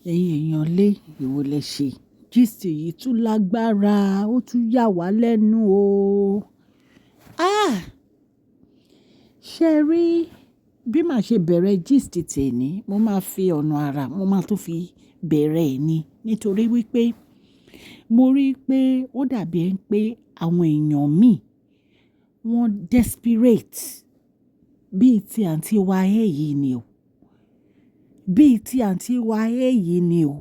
Ẹ̀yin èèyàn lé èwo lẹ ṣe gist yìí tún lágbára ó tún yà wá lẹ́nu o. Ṣé rí bí màá ṣe bẹ̀rẹ̀ gist tèmi mo máa fi ọ̀nà àrà mo máa tún fi bẹ̀rẹ̀ ẹ̀ ni nítorí wípé mo rí i pé ó dàbí ẹni pé àwọn èèyàn míì wọ́n desperate bíi ti àǹtí wa yìí ni o bíi ti àǹtí wa yìí ni o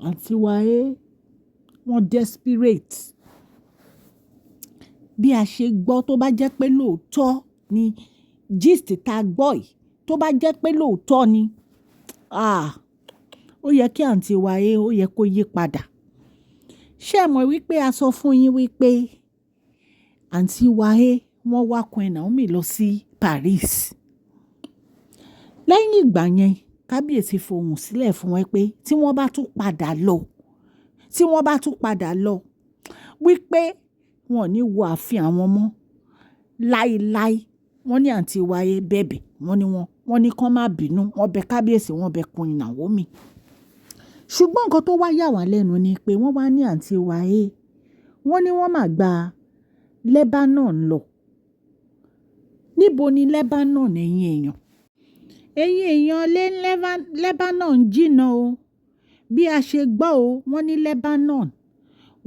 àǹtí wa wọ́n desperate bí a ṣe gbọ́ tó bá jẹ́ pé lóòótọ́ ni gist tá a gbọ́ yìí tó bá jẹ́ pé lóòótọ́ ni ó yẹ kí àǹtí wa ó yẹ kó yí padà. Ṣé ẹ mọ̀ wípé a sọ fún yín wípé àǹtí wa wọ́n wá Queen Naomi lọ sí Paris. Lẹ́yìn ìgbà yẹn kábíyèsí fohùn sílẹ̀ fún wọn pé tí wọ́n bá tún padà lọ wípé wọn ò ní wo ààfin àwọn mọ́ láíláí. Wọ́n ní àǹtí wa bẹ̀bẹ̀ wọ́n ní kán má bínú wọ́n bẹ kábíyèsí wọ́n bẹ Queen Naomi. Ṣùgbọ́n nǹkan tó wá yà wá lẹ́nu ni pé wọ́n wá ní àǹtí wa wọ́n ní wọ́n máa gba Lebanon lọ. Níbo ni Lebanon ẹ̀yin èèyàn lé Lebanon jìnnà o bí a ṣe gbọ́ o wọ́n ní Lebanon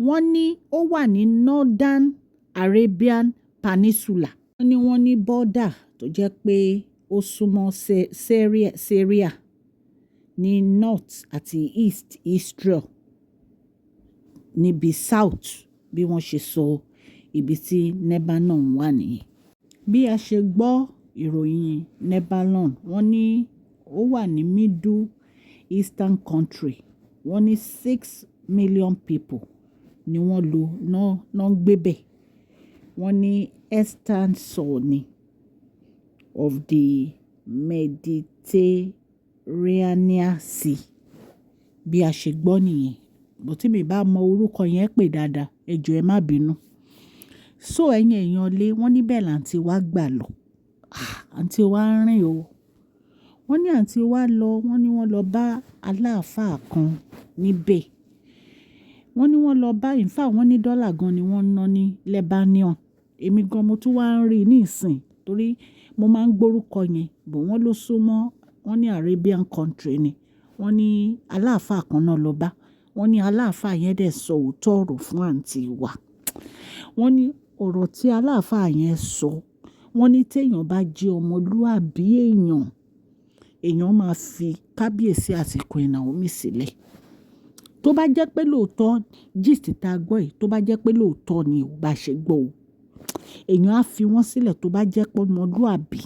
wọ́n ní ó wà ní Northern Arabian Peninsula wọ́n ní border tó jẹ́ pé ó súnmọ́ Syria ní north àti east Israel níbi south bí wọ́n ṣe sọ ibi tí Lebanon wà nìyẹn. Bí a ṣe gbọ́ ìròyìn Lebanon wọ́n ní ó wà ní middle eastern country wọ́n ní 6 million people ni wọ́n náà ń gbé bẹ̀. Wọ́n ní eastern zone of the Mediterranean Sea bí a ṣe gbọ́ nìyẹn bó tí mi bá mọ orúkọ yẹn pè dáadáa ẹ jọ̀ọ́ ẹ má bínú. So ẹ̀yin èèyàn lé wọ́n níbẹ̀ làǹtí wa gbà lọ àǹtí wa ń rìn o. Wọ́n ní àǹtí wa lọ wọ́n ní wọ́n lọ bá aláàfáà kan níbẹ̀. Wọ́n ní wọ́n lọ bá wọ́n ní dọ́là gan ni wọ́n ná ní Lebanon. Èmi gan mo tún wá ń rí ní ìsìn torí mo máa ń gbórúkọ yẹn bò wọ́n ló súnmọ́ wọ́n ní Arabian country ni. Wọ́n ní aláàfáà kan náà lọ bá. Wọ́n ní aláàfáà yẹn dẹ̀ sọ òótọ́ ọ̀rọ̀ fún àǹtí wa. Wọ́n ní ọ̀rọ̀ tí aláàfáà yẹn sọ wọ́n ní téèyàn bá jẹ́ ọmọlúàbí èèyàn máa fi kábíyèsí àti Queen Naomi sílẹ̀. Tó bá jẹ́ pé lóòótọ́ gist tá a gbọ́ yìí tó bá jẹ́ pé lóòótọ́ ni ò bá ṣe gbọ́ o èèyàn á fi wọ́n sílẹ̀ tó bá jẹ́ pé ọmọlúàbí.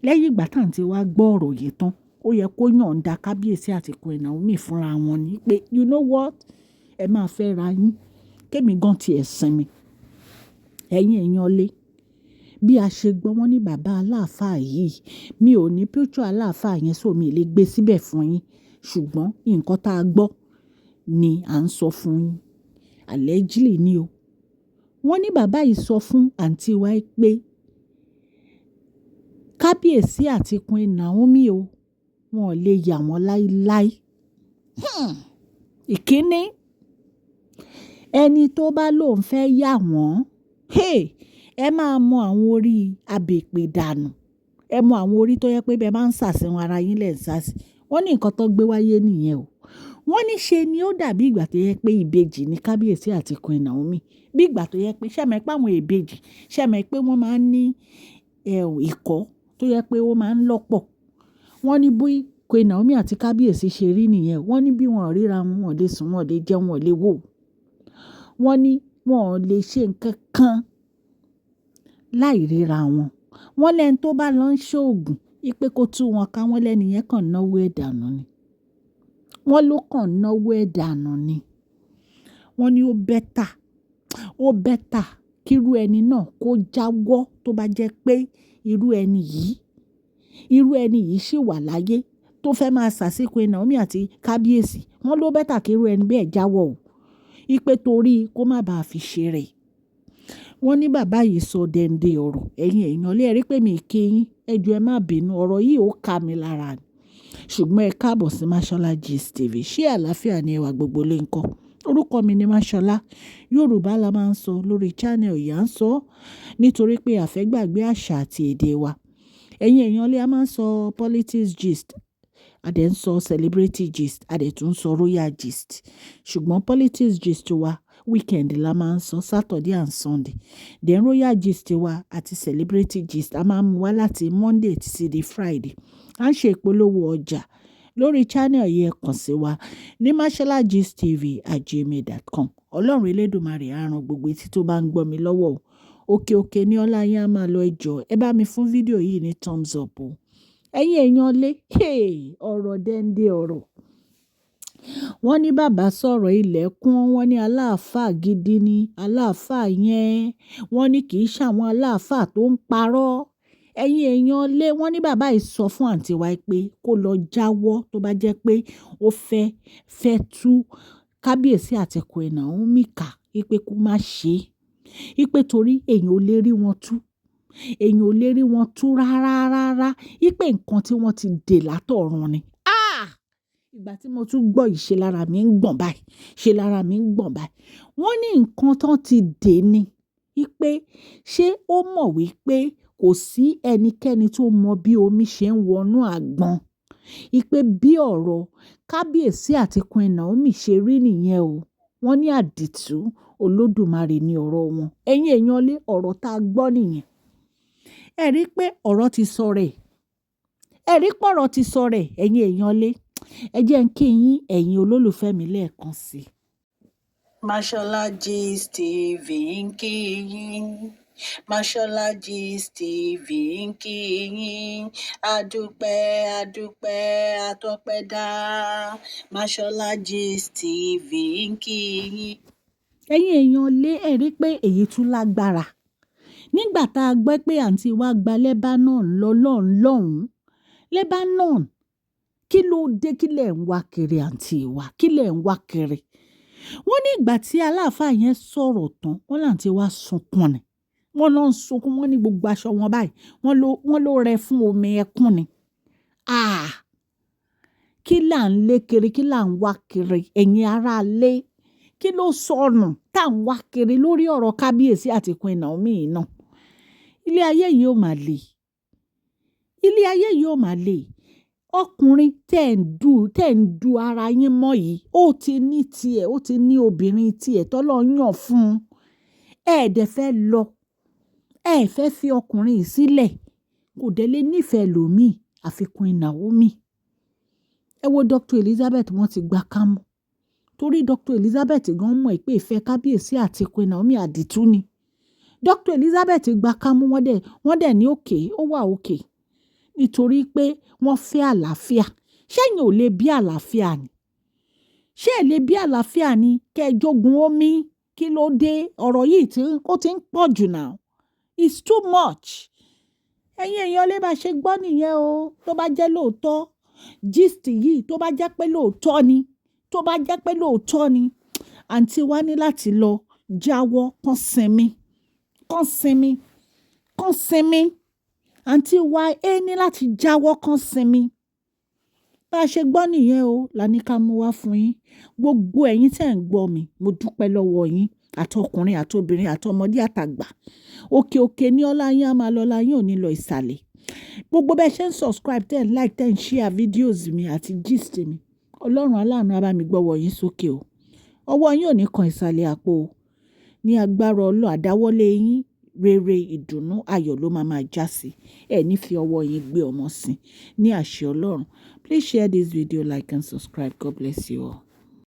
Lẹ́yìn ìgbà táǹtí wa gbọ́ ọ̀rọ̀ yìí tán ó yẹ kó yọ̀ǹda kábíyèsí àti Queen Naomi fúnra wọn ni pé you know what ẹ máa fẹ́ ra yín kémi gan tiẹ̀ sinmi. Ẹ̀yin èèyàn lé bí a ṣe gbọ́ wọ́n ní bàbá aláàfáà yìí mi ò ní picture aláàfáà yẹn so mi lè gbé síbẹ̀ fún yín ṣùgbọ́n nǹkan tá a gbọ́ ni à ń sọ fún yín allegedly ni o. Wọ́n ní bàbá yìí sọ fún àǹtí wa pé kábíyèsí àti Queen Naomi o wọn ò lè yà wọ́n láíláí. Ìkíní ẹni tó bá lóun fẹ́ yà wọ́n ẹ máa mọ àwọn orí abèpè dànù ẹ mọ àwọn orí tó yẹ pé bẹ́ẹ̀ máa ń sàsẹ́wọ̀n ara yín lẹ̀ ń sàsì. Wọ́n ní nǹkan tó gbé wáyé nìyẹn o. Wọ́n ní ṣe ni ó dàbí ìgbà tó yẹ pé ìbejì ní kábíyèsí àti Queen Naomi bí ìgbà tó yẹ pé ṣẹ́mẹ̀ pé àwọn ìbejì ṣẹ́mẹ̀ pé wọ́n máa ń ní ìkọ́ tó yẹ pé ó máa ń lọ́pọ̀. Wọ́n ní bí Queen Naomi àti kábíyèsí ṣe rí nìyẹn. Wọ́n ní bí wọn ò ríra wọn ò lè sùn wọn ò lè jẹun wọn ò lè wò. Wọ́n ní wọn ò lè ṣe nǹkan kan láì ríra wọn. Wọ́n lẹ́ni tó bá lọ ń ṣoògùn ipe kó tú wọn ká wọ́n lẹ́ni yẹn kàn náwó ẹ̀dànù ni. Wọ́n ló kàn náwó ẹ̀dànù ni. Wọ́n ní ó bẹ́tà kírú ẹni náà kó jáwọ́ tó bá jẹ́ pé irú ẹni yìí ṣì wà láyé tó fẹ́ máa sàsí Queen Naomi àti kábíyèsí. Wọ́n ló bẹ́tà kírú ẹni bẹ́ẹ̀ jáwọ́ o ipe torí kó má bàa fi ṣe rẹ̀. Wọ́n ní bàbá yìí sọ dẹ́ndé ọ̀rọ̀ ẹ̀yin èèyàn lé rí pé mi kí yín ẹ jọ̀ọ́ ẹ má bínú ọ̀rọ̀ yìí ó ká mi lára ni. ṣùgbọ́n ẹ káàbọ̀ sí Mashola Gist TV. Ṣé àlàáfíà ni ẹwà gbogbo lè ń kọ́? Orúkọ mi ni Mashola. Yorùbá la máa ń sọ lórí channel yìí. À ń sọ nítorí pé a fẹ́ gbàgbé àṣà àti èdè wa. Ẹ̀yin èèyàn lé a máa ń sọ politics gist, a dẹ̀ ń sọ celebrity gist, a dẹ̀ tún ń sọ royal gist. Ṣùgbọ́n politics gist wa weekend la máa ń sọ, Saturday and Sunday. Then royal gist wa àti celebrity gist a máa ń mú wá láti Monday títí di Friday. À ń ṣe ìpolówó ọjà lórí channel yìí, ẹ kàn sí wa ní masholagistv@gmail.com. Ọlọ́run Elédùmarè á ran gbogbo etí tó bá ń gbọ́ mi lọ́wọ́ o. Òkè òkè ní ọlá yín á máa lọ, ẹ jọ̀ọ́ ẹ bá mi fún fídíò yìí ní thumbs up o. Ẹ̀yin èèyàn lé ọ̀rọ̀ dẹ́ndé ọ̀rọ̀. Wọ́n ní bàbá sọ̀rọ̀ ilẹ̀kùn, wọ́n ní aláàfáà gidi ni aláàfáà yẹn, wọ́n ní kì í ṣàwọn aláàfáà tó ń parọ́. Ẹ̀yin èèyàn lé, wọ́n ní bàbá yìí sọ fún àǹtí wa pé kó lọ jáwọ́ tó bá jẹ́ pé ó fẹ́ tú kábíyèsí àti Queen Naomi ká, pé kó má ṣe é, pé torí èèyàn ò lè rí wọn tú, èèyàn ò lè rí wọn tú rárá, pé nǹkan tí wọ́n ti dè látọ̀run ni. Ìgbà tí mo tún gbọ́ ìṣe lára mi ń gbọ̀n báyìí, wọ́n ní nǹkan tán ti dè ni, pé ṣé ó mọ̀ wípé kò sí ẹnikẹ́ni tó mọ bí omi ṣe ń wọnú àgbọn, pé bí ọ̀rọ̀ kábíyèsí àti Queen Naomi ṣe rí nìyẹn o. Wọ́n ní àdìtú Olódùmarè ní ọ̀rọ̀ wọn. Ẹ̀yin èèyàn lé, ọ̀rọ̀ tá a gbọ́ nìyẹn. Ẹ rí pé ọ̀rọ̀ ti sọ rẹ̀, ẹ̀yin èèyàn lé. Ẹ jẹ́ ń kí yín ẹ̀yin olólùfẹ́ mi lẹ́ẹ̀kan sí i. Mashola Gist TV ń kí yín. Mashola Gist TV ń kí yín. Adúpẹ́ atọ́pẹ́dá. Mashola Gist TV ń kí yín. Ẹ̀yin èèyàn lé, ẹ rí pé èyí tún lágbára. Nígbà tá a gbọ́ pé àǹtí wa gba Lebanon lọ́hùn-ún, Lebanon, kí ló dé? Kí lẹ̀ ń wá kiri àǹtí wa? Kí lẹ̀ ń wá kiri? Wọ́n ní ìgbà tí aláàfáà yẹn sọ̀rọ̀ tán, wọ́n láǹtí wa sunkún ni. Wọ́n lọ ń sunkún, wọ́n ní gbogbo aṣọ wọn báyìí, wọ́n ló rẹ fún omi ẹkún ni. Kí là ń lé kiri? Kí là ń wá kiri? Ẹ̀yin ará lé, kí ló sọnù tá à ń wá kiri lórí ọ̀rọ̀ kábíyèsí àti Queen Naomi náà? Ilé ayé yìí ò máa le. Ọkùnrin tẹ́ ń du ara yín mọ́ yìí, ó ti ní tiẹ̀, ó ti ní obìnrin tiẹ̀ tọ́lọ́ yàn fún un. Dẹ̀ fẹ́ lọ, fẹ́ fi ọkùnrin yìí sílẹ̀, kò dẹ̀ lè nífẹ̀ẹ́ lòmíì àfi Queen Naomi. Ẹ wo Dr. Elizabeth, wọ́n ti gba kámú torí Dr. Elizabeth gan mọ̀ pé ìfẹ́ kábíyèsí àti Queen Naomi àdìtú ni. Dr. Elizabeth gba kámú, wọ́n dẹ̀ ní òkè, ó wà òkè. Nítorí pé wọ́n fẹ́ àlàáfíà. Ṣẹ́yìn ò lè bí àlàáfíà ni? Ṣé ẹ lè bí àlàáfíà ni kẹ́ ẹ jogun omi? Kí ló dé? Ọ̀rọ̀ yìí ó ti ń pọ̀ jù now. It's too much. Ẹ̀yin èèyàn lè bá ṣe gbọ́ nìyẹn o. Tó bá jẹ́ lóòótọ́ gist yìí, tó bá jẹ́ pé lóòótọ́ ni, àǹtí wa ní láti lọ jáwọ́, kán sinmi. Àǹtí wa ní láti jáwọ́, kán sinmi. Bá a ṣe gbọ́ nìyẹn o, la ní ká mú wá fún yín. Gbogbo ẹ̀yin tẹ́ ń gbọ́ mi, mo dúpẹ́ lọ́wọ́ yín, àtọkùnrin àtobìnrin àtọmọdé àtàgbà. Òkè òkè ní ọlá yín á máa lọ, ọlá yín ò ní lọ ìsàlẹ̀. Gbogbo bẹ́ẹ̀ ṣe ń subscribe, tẹ́ ń like, tẹ́ ń share videos mi àti gist mi. Ọlọ́run aláàánú á bá mi gbọ́wọ́ yín sókè o. Ọwọ́ yín ò ní kan ìsàlẹ̀ àpò o. Ní agbára Ọlọ́run, àdáwọ́lé yín rere, ìdùnnú, ayọ̀ ló máa já sí. Ẹ ní fi ọwọ́ yín gbé ọmọ sí ní àṣẹ Ọlọ́run. Please share this video, like and subscribe. God bless you all.